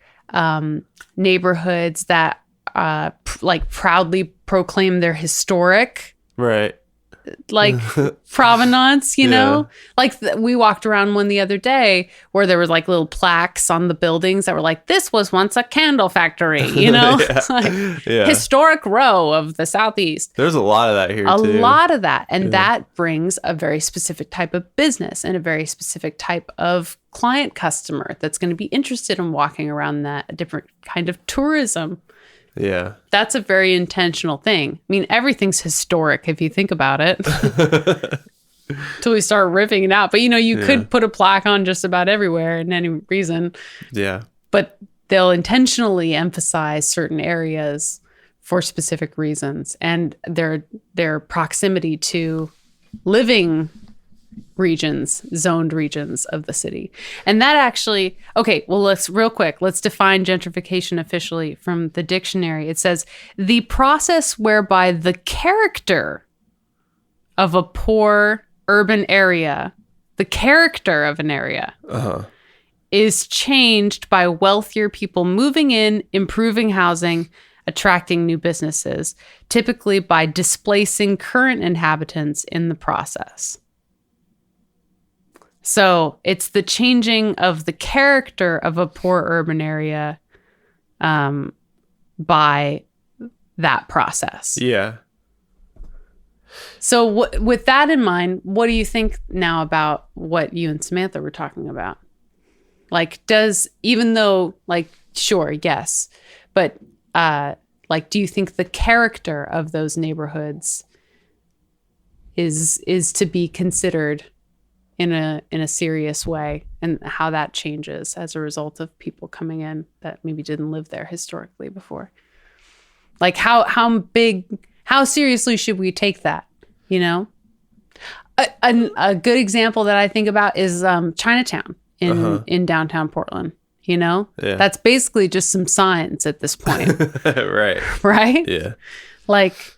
neighborhoods that like proudly proclaim their historic like provenance, you know? Like we walked around one the other day where there was like little plaques on the buildings that were like, this was once a candle factory, you know? Historic row of the Southeast. There's a lot of that here too. A lot of that. And that brings a very specific type of business and a very specific type of client customer that's going to be interested in walking around that, a different kind of tourism. Yeah. That's a very intentional thing. I mean, everything's historic if you think about it. Until we start ripping it out. But, you know, you could put a plaque on just about everywhere in any reason. Yeah. But they'll intentionally emphasize certain areas for specific reasons. And their proximity to living regions, zoned regions of the city. And that actually, okay, well, let's define gentrification officially from the dictionary. It says, the process whereby the character of a poor urban area, the character of an area, is changed by wealthier people moving in, improving housing, attracting new businesses, typically by displacing current inhabitants in the process. So it's the changing of the character of a poor urban area by that process. Yeah. So with that in mind, what do you think now about what you and Samantha were talking about? Like, even though, like, sure, yes, but like, do you think the character of those neighborhoods is to be considered in a serious way, and how that changes as a result of people coming in that maybe didn't live there historically before? Like, how seriously should we take that? You know, a good example that I think about is Chinatown in downtown Portland. You know, that's basically just some signs at this point. Right. Yeah. Like,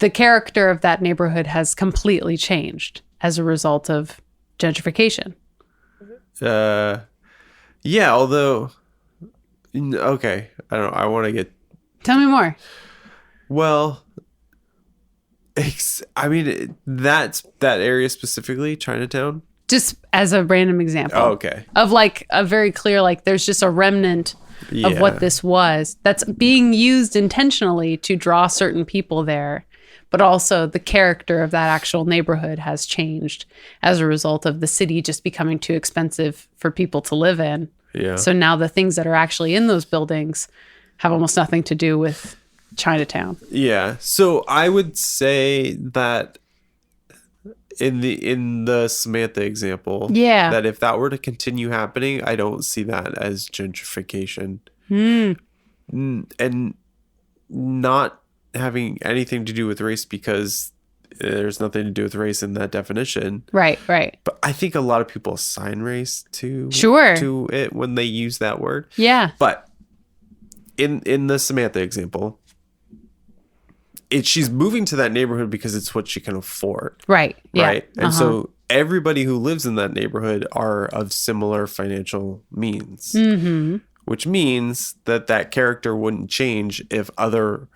the character of that neighborhood has completely changed as a result of gentrification. Yeah. Although, okay, I don't know. I want to get. Tell me more. Well, I mean, that area specifically, Chinatown. Just as a random example. Oh, okay. Of like a very clear, like, there's just a remnant of what this was that's being used intentionally to draw certain people there. But also the character of that actual neighborhood has changed as a result of the city just becoming too expensive for people to live in. Yeah. So now the things that are actually in those buildings have almost nothing to do with Chinatown. Yeah. So I would say that in the Samantha example, that if that were to continue happening, I don't see that as gentrification. And not having anything to do with race, because there's nothing to do with race in that definition. Right. But I think a lot of people assign race to it when they use that word. Yeah. But in the Samantha example, she's moving to that neighborhood because it's what she can afford. Right. Yeah. Right. And so everybody who lives in that neighborhood are of similar financial means, which means that character wouldn't change if other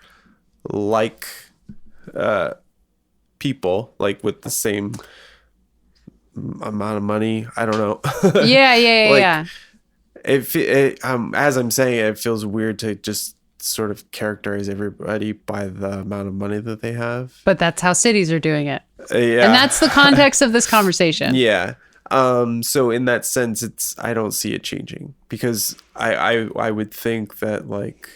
people, like, with the same amount of money, I don't know. Yeah. As I'm saying, it feels weird to just sort of characterize everybody by the amount of money that they have. But that's how cities are doing it. Yeah. And that's the context of this conversation. Yeah. So in that sense, I don't see it changing, because I would think that, like,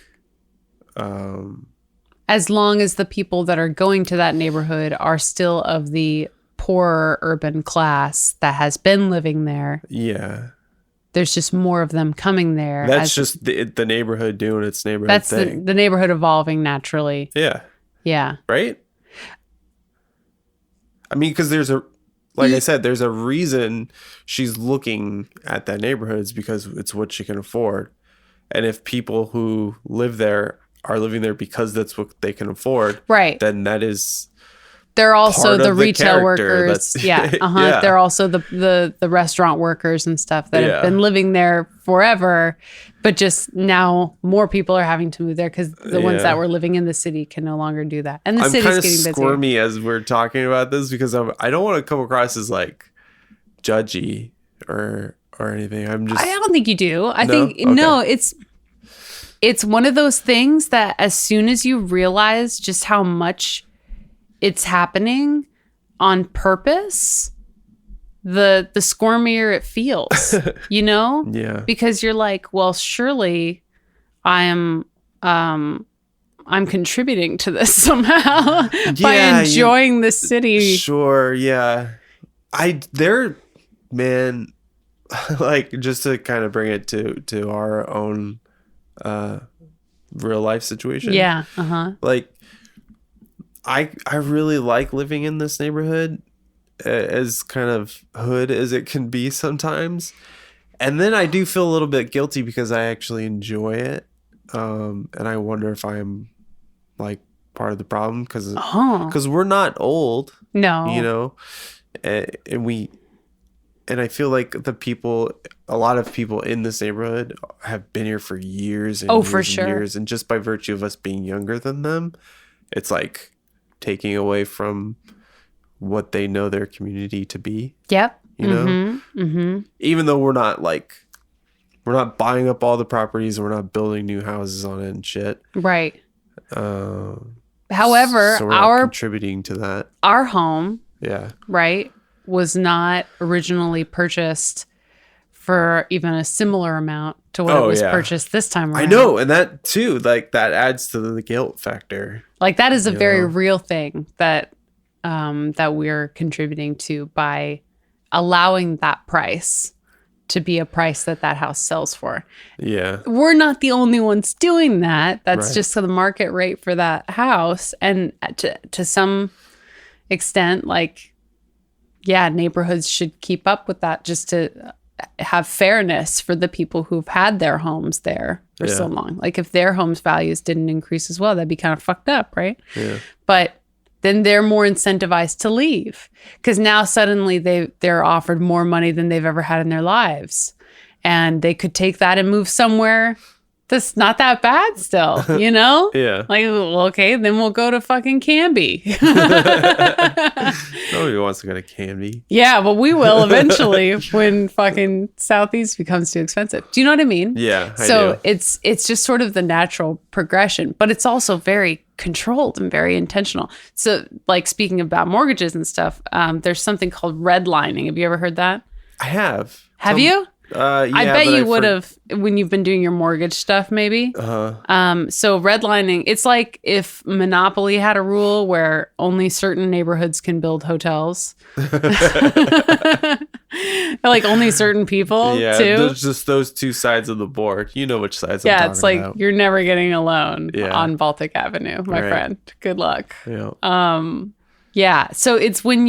as long as the people that are going to that neighborhood are still of the poorer urban class that has been living there. Yeah. There's just more of them coming there. That's just the neighborhood doing its neighborhood thing. That's the neighborhood evolving naturally. Yeah. Yeah. Right? I mean, because I said, there's a reason she's looking at that neighborhood. It's because it's what she can afford. And if people who live there are living there because that's what they can afford, right, then that is... They're also the retail character. workers. Yeah. Yeah. They're also the restaurant workers and stuff that have been living there forever, but just now more people are having to move there because the ones that were living in the city can no longer do that. And the city's getting busier. I'm kind of squirmy as we're talking about this, because I don't want to come across as, like, judgy or anything. I don't think you do. I think no, it's one of those things that as soon as you realize just how much it's happening on purpose, the squirmier it feels, you know? Yeah. Because you're like, well, surely I'm contributing to this somehow by enjoying the city. Sure, yeah. Man, like, just to kind of bring it to our own real life situation. Yeah. Like, I really like living in this neighborhood, as kind of hood as it can be sometimes. And then I do feel a little bit guilty because I actually enjoy it. And I wonder if I'm, like, part of the problem because we're not old. No. You know? And And I feel like a lot of people in this neighborhood have been here for years and years for and sure. years. And just by virtue of us being younger than them, it's like taking away from what they know their community to be. Yep. You know? Even though we're not buying up all the properties and we're not building new houses on it and shit. Right. However, However, so we're not contributing to that. Our home, Yeah. right, was not originally purchased for even a similar amount to what it was purchased this time around. I know, and that too, like that adds to the guilt factor. Like that is a very real thing that that we're contributing to by allowing that price to be a price that house sells for. Yeah. We're not the only ones doing that. That's Right. just the market rate for that house. And to some extent, like, yeah, neighborhoods should keep up with that just to have fairness for the people who've had their homes there for so long. Like if their homes values didn't increase as well, that'd be kind of fucked up, right? Yeah. But then they're more incentivized to leave because now suddenly they're offered more money than they've ever had in their lives. And they could take that and move somewhere that's not that bad still, you know? Yeah. Like, well, okay, then we'll go to fucking Canby. Nobody wants to go to Canby. Yeah, but we will eventually when fucking Southeast becomes too expensive. Do you know what I mean? Yeah, I So do. it's just sort of the natural progression, but it's also very controlled and very intentional. So like speaking about mortgages and stuff, there's something called redlining. Have you ever heard that? I have. Have you? Yeah, I bet but you would have when you've been doing your mortgage stuff, maybe. So redlining, it's like if Monopoly had a rule where only certain neighborhoods can build hotels. Like only certain people, Yeah, too. there's just those two sides of the board. You know which sides I'm Yeah, talking it's like about. you're never getting a loan Yeah. on Baltic Avenue, my Right. friend. Good luck. Yeah. Yeah. So it's when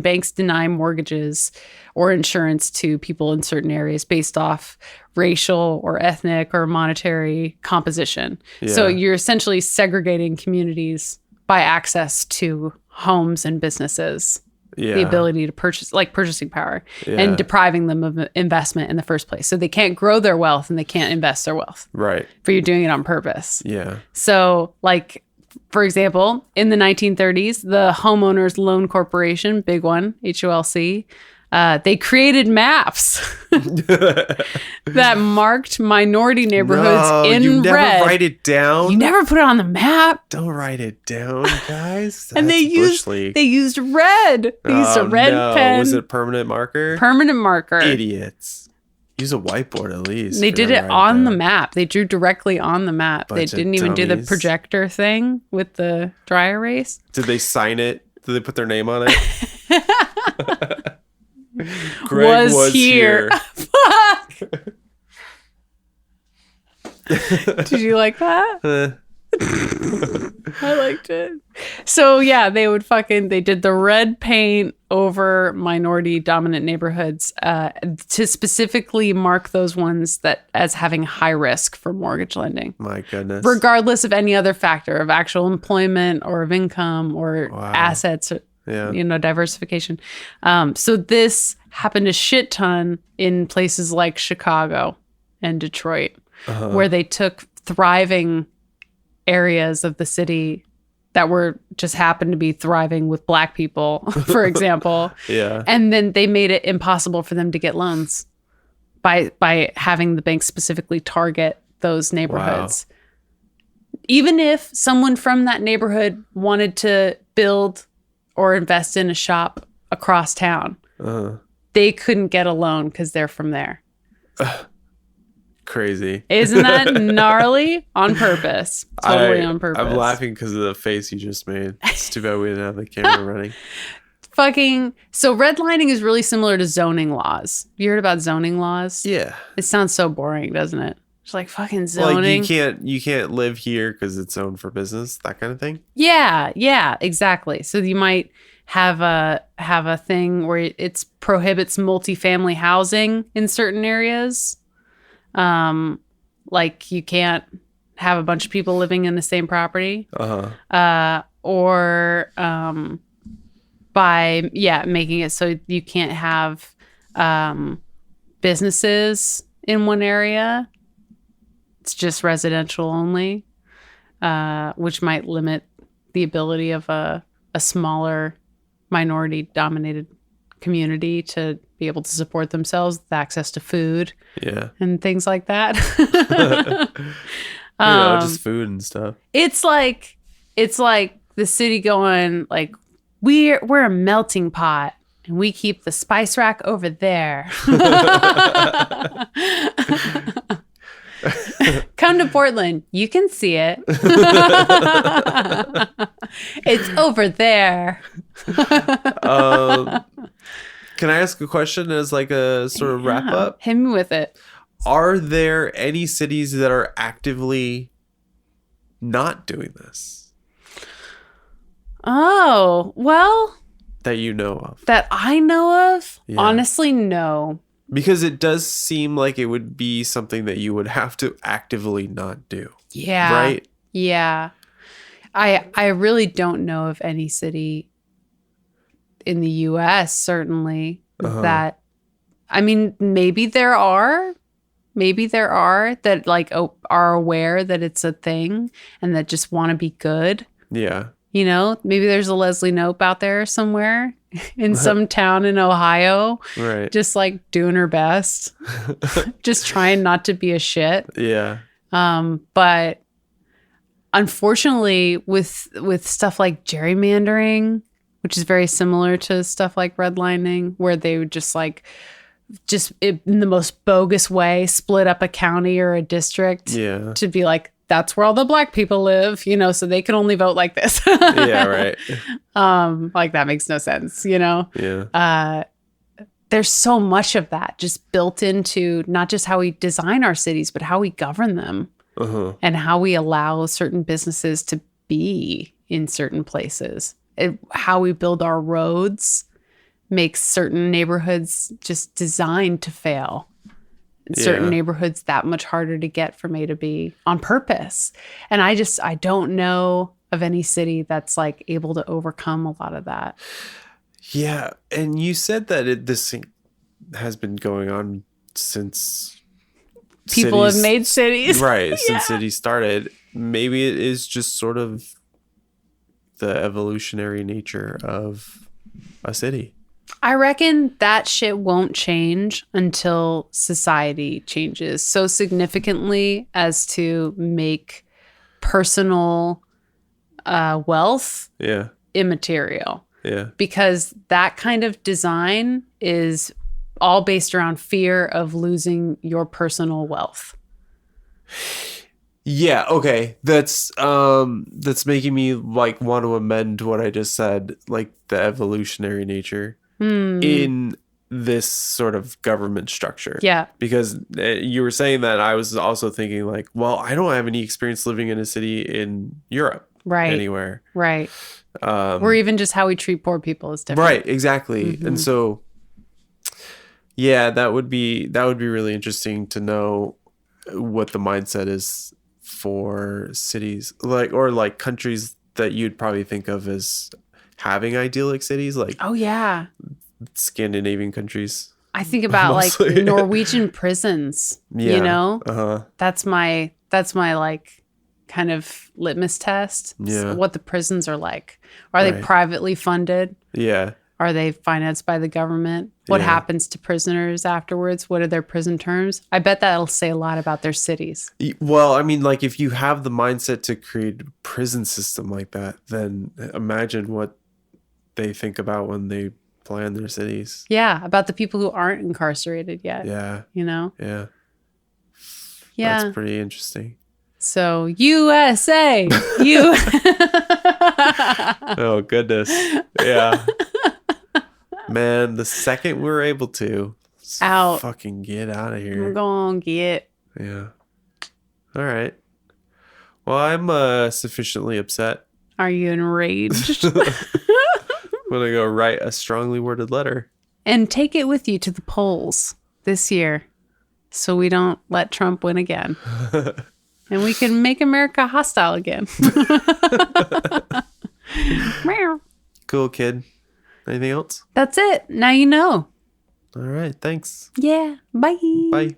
banks deny mortgages or insurance to people in certain areas based off racial or ethnic or monetary composition. So Yeah. you're essentially segregating communities by access to homes and businesses, Yeah. the ability to purchase, like purchasing power, Yeah. and depriving them of investment in the first place. So they can't grow their wealth and they can't invest their wealth, Right. but you're doing it on purpose. Yeah. So, like, for example, in the 1930s, the Homeowners Loan Corporation, big one, HOLC, they created maps that marked minority neighborhoods No, in you never red. write it down. You never put it on the map. Don't write it down, guys. And they That's Bush League. used red. They used a Oh, red no. pen, Was it permanent marker? permanent marker. Idiots. Use a whiteboard at least. They if you're did it gonna write on the down. map. They drew directly on the map. They Bunch of didn't even do the dummies. projector thing with the dry erase. Did they sign it? Did they put their name on it? Greg was here. Fuck. Did you like that? I liked it. So yeah, they did the red paint over minority dominant neighborhoods to specifically mark those ones that as having high risk for mortgage lending, My goodness. regardless of any other factor of actual employment or of income or assets, Yeah. diversification. So this happened a shit ton in places like Chicago and Detroit, where they took thriving areas of the city that were just happened to be thriving with Black people, for example. Yeah. And then they made it impossible for them to get loans by having the bank specifically target those neighborhoods. Even if someone from that neighborhood wanted to build or invest in a shop across town, they couldn't get a loan because they're from there. Crazy. Isn't that gnarly? On purpose. Totally on purpose. I'm laughing because of the face you just made. It's too bad we didn't have the camera running. So redlining is really similar to zoning laws. You heard about zoning laws? Yeah. It sounds so boring, doesn't it? It's like fucking zoning. Like you can't live here because it's zoned for business, that kind of thing. Yeah, exactly. So you might have a thing where it prohibits multifamily housing in certain areas. Like you can't have a bunch of people living in the same property. by making it so you can't have businesses in one area. It's just residential only, which might limit the ability of a smaller minority dominated community to be able to support themselves with access to food and things like that. Just food and stuff. It's like the city going like, we're a melting pot and we keep the spice rack over there. Come to Portland. You can see it. It's over there. Can I ask a question as like a sort of wrap up? Hit me with it. Are there any cities that are actively not doing this? Oh, well. That you know of? That I know of? Yeah. Honestly, no. Because it does seem like it would be something that you would have to actively not do. Yeah. Right? Yeah. I really don't know of any city in the US, certainly, that, I mean, maybe there are that like are aware that it's a thing and that just want to be good. Yeah. You know, maybe there's a Leslie Knope out there somewhere in some town in Ohio, right? Just like doing her best, just trying not to be a shit. Yeah. But unfortunately, with stuff like gerrymandering, which is very similar to stuff like redlining, where they would just in the most bogus way split up a county or a district to be like, that's where all the black people live, you know, so they can only vote like this. Yeah, right. Like that makes no sense, you know? Yeah. There's so much of that just built into not just how we design our cities, but how we govern them and how we allow certain businesses to be in certain places. How we build our roads makes certain neighborhoods just designed to fail. Certain neighborhoods that much harder to get from A to B on purpose. And I don't know of any city that's like able to overcome a lot of that. Yeah. And you said that this has been going on since people have made cities. Right. Since cities started. Maybe it is just sort of the evolutionary nature of a city. I reckon that shit won't change until society changes so significantly as to make personal wealth immaterial. Yeah. Because that kind of design is all based around fear of losing your personal wealth. Yeah, okay. That's making me like want to amend what I just said, like the evolutionary nature in this sort of government structure. Yeah. Because you were saying that, I was also thinking like, well, I don't have any experience living in a city in Europe. Right. Anywhere. Right. Or even just how we treat poor people is different. Right, exactly. Mm-hmm. And so yeah, that would be really interesting to know what the mindset is for cities or countries that you'd probably think of as having idyllic cities, like Scandinavian countries. I think about mostly. Like Norwegian prisons. You know, that's my like kind of litmus test. What the prisons are like. Are they privately funded? Yeah. Are they financed by the government? What happens to prisoners afterwards? What are their prison terms? I bet that'll say a lot about their cities. Well, I mean, like if you have the mindset to create a prison system like that, then imagine what they think about when they plan their cities. Yeah, about the people who aren't incarcerated yet. Yeah. You know? Yeah. Yeah. That's pretty interesting. So, USA! You. Oh, goodness. Yeah. Man, the second we're able to fucking get out of here. We're gonna get. Yeah. All right. Well, I'm sufficiently upset. Are you enraged? I'm gonna go write a strongly worded letter and take it with you to the polls this year, so we don't let Trump win again, and we can make America hostile again. Cool, kid. Anything else? That's it. Now you know. All right. Thanks. Yeah. Bye. Bye.